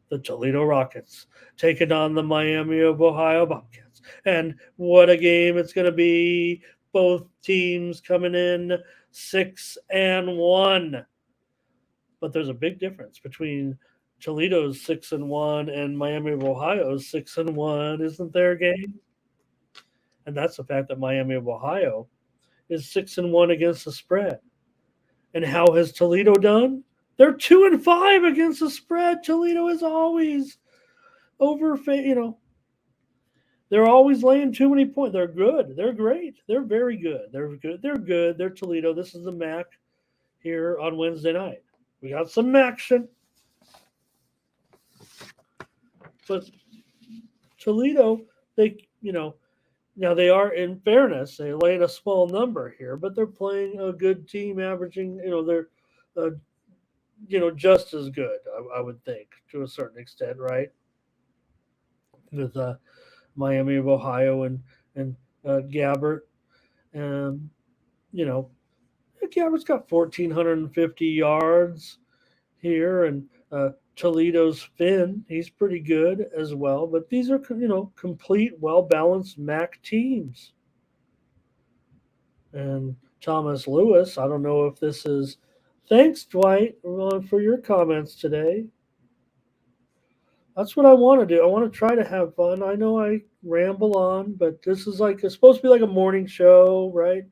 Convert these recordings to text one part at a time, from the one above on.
the Toledo Rockets taking on the Miami of Ohio Bobcats. And what a game it's going to be. Both teams coming in 6-1. But there's a big difference between Toledo's 6-1 and Miami of Ohio's 6-1, isn't there, game? And that's the fact that Miami of Ohio is 6-1 against the spread. And how has Toledo done? They're 2-5 against the spread. Toledo is always they're always laying too many points. They're good. They're great. They're very good. They're good. They're good. They're Toledo. This is the MAC here on Wednesday night. We got some action. But Toledo, now they are, in fairness, they laid a small number here, but they're playing a good team, averaging, they're, uh, just as good, I would think, to a certain extent, right? With Miami of Ohio and Gabbert, and you know, Gabbert's got 1,450 yards here, and Toledo's Finn, he's pretty good as well. But these are complete, well balanced MAC teams. And Thomas Lewis, I don't know if this is. Thanks, Dwight, for your comments today. That's what I want to do. I want to try to have fun. I know I ramble on, but this is like it's supposed to be like a morning show, right?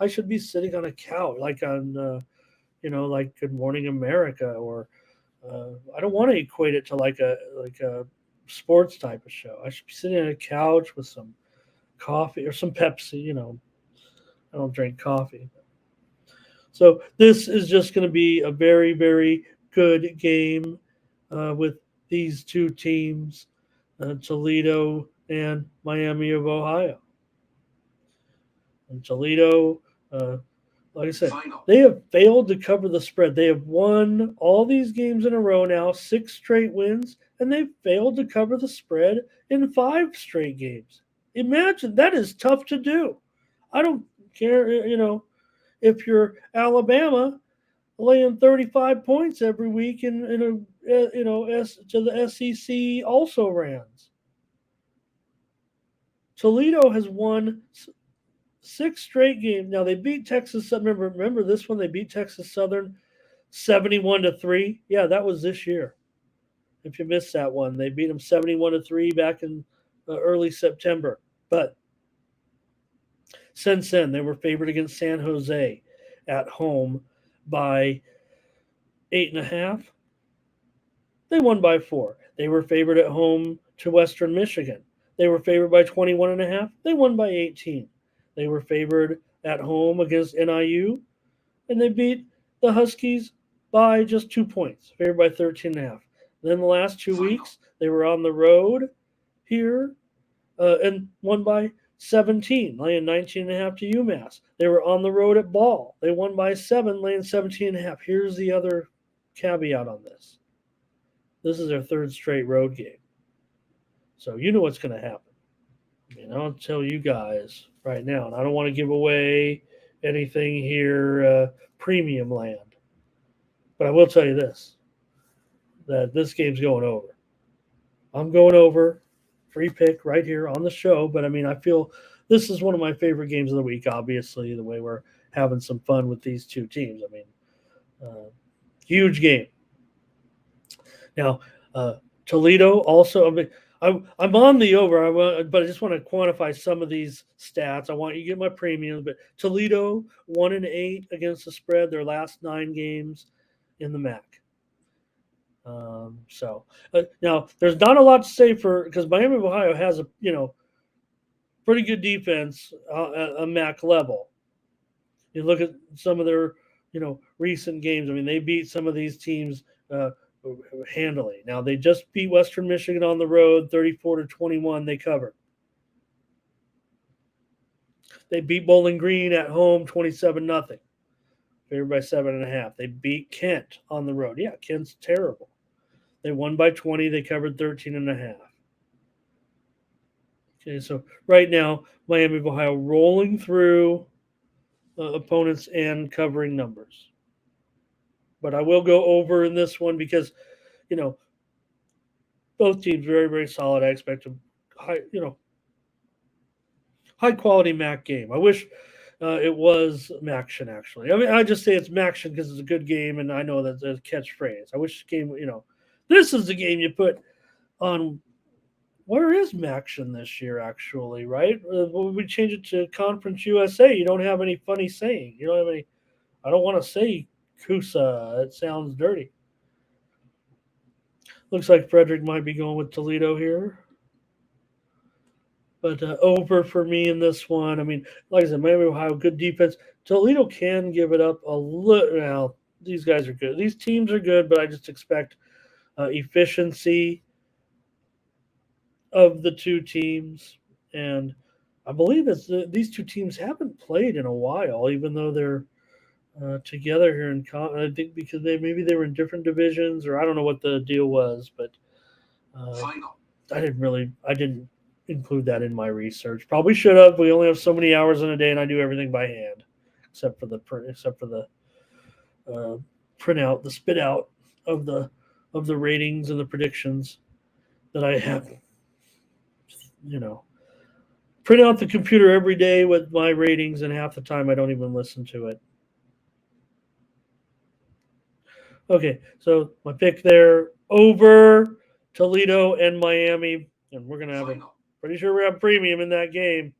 I should be sitting on a couch, like on, like Good Morning America, or I don't want to equate it to like a sports type of show. I should be sitting on a couch with some coffee or some Pepsi. I don't drink coffee. So this is just going to be a very, very good game with these two teams, Toledo and Miami of Ohio. And Toledo, like I said, they have failed to cover the spread. They have won all these games in a row now, 6 straight wins, and they've failed to cover the spread in 5 straight games. Imagine that is tough to do. I don't care, if you're Alabama laying 35 points every week in to the SEC also rans. Toledo has won 6 straight games. Now they beat Texas. Remember this one? They beat Texas Southern 71-3. Yeah, that was this year. If you missed that one, they beat them 71-3 back in early September. But since then, they were favored against San Jose at home by 8.5. They won by 4. They were favored at home to Western Michigan. They were favored by 21.5. They won by 18. They were favored at home against NIU, and they beat the Huskies by just 2 points, favored by 13.5. Then the last 2 weeks, they were on the road here and won by 17, laying 19.5 to UMass. They were on the road at Ball. They won by 7, laying 17.5. Here's the other caveat on this. This is their 3rd straight road game. So you know what's going to happen. I'll tell you guys right now, and I don't want to give away anything here, premium land. But I will tell you this, that this game's going over. I'm going over, free pick right here on the show. But I feel this is one of my favorite games of the week, obviously, the way we're having some fun with these two teams. Huge game. Now, Toledo also, I'm on the over, but I just want to quantify some of these stats. I want you to get my premiums, but Toledo 1-8 against the spread their last 9 games in the MAC. Now there's not a lot to say because Miami of Ohio has a pretty good defense at a MAC level. You look at some of their recent games. They beat some of these teams handily. Now they just beat Western Michigan on the road, 34-21. They covered. They beat Bowling Green at home, 27-0, favored by 7.5. They beat Kent on the road. Yeah, Kent's terrible. They won by 20. They covered 13.5. Okay, so right now Miami of Ohio rolling through opponents and covering numbers. But I will go over in this one because, Both teams very, very solid. I expect a high quality MAC game. I wish it was Maction actually. I mean, I just say it's Maction because it's a good game, and I know that's a catchphrase. I wish the game, this is the game you put on. Where is Maction this year? Actually, right? When we change it to Conference USA, you don't have any funny saying. You don't have any. I don't want to say Kusa. It sounds dirty. Looks like Frederick might be going with Toledo here. But over for me in this one. I mean, like I said, Miami Ohio, good defense. Toledo can give it up a little. Now, these guys are good. These teams are good, but I just expect efficiency of the two teams. And I believe these two teams haven't played in a while, even though they're together here in I think because they were in different divisions, or I don't know what the deal was, but uh, I didn't include that in my research. Probably should have. We only have so many hours in a day, and I do everything by hand, except for the uh, printout, the spit out of the ratings and the predictions that I have. You know, print out the computer every day with my ratings, and half the time I don't even listen to it. Okay, so my pick there over Toledo and Miami, and we're gonna have a pretty sure we have premium in that game.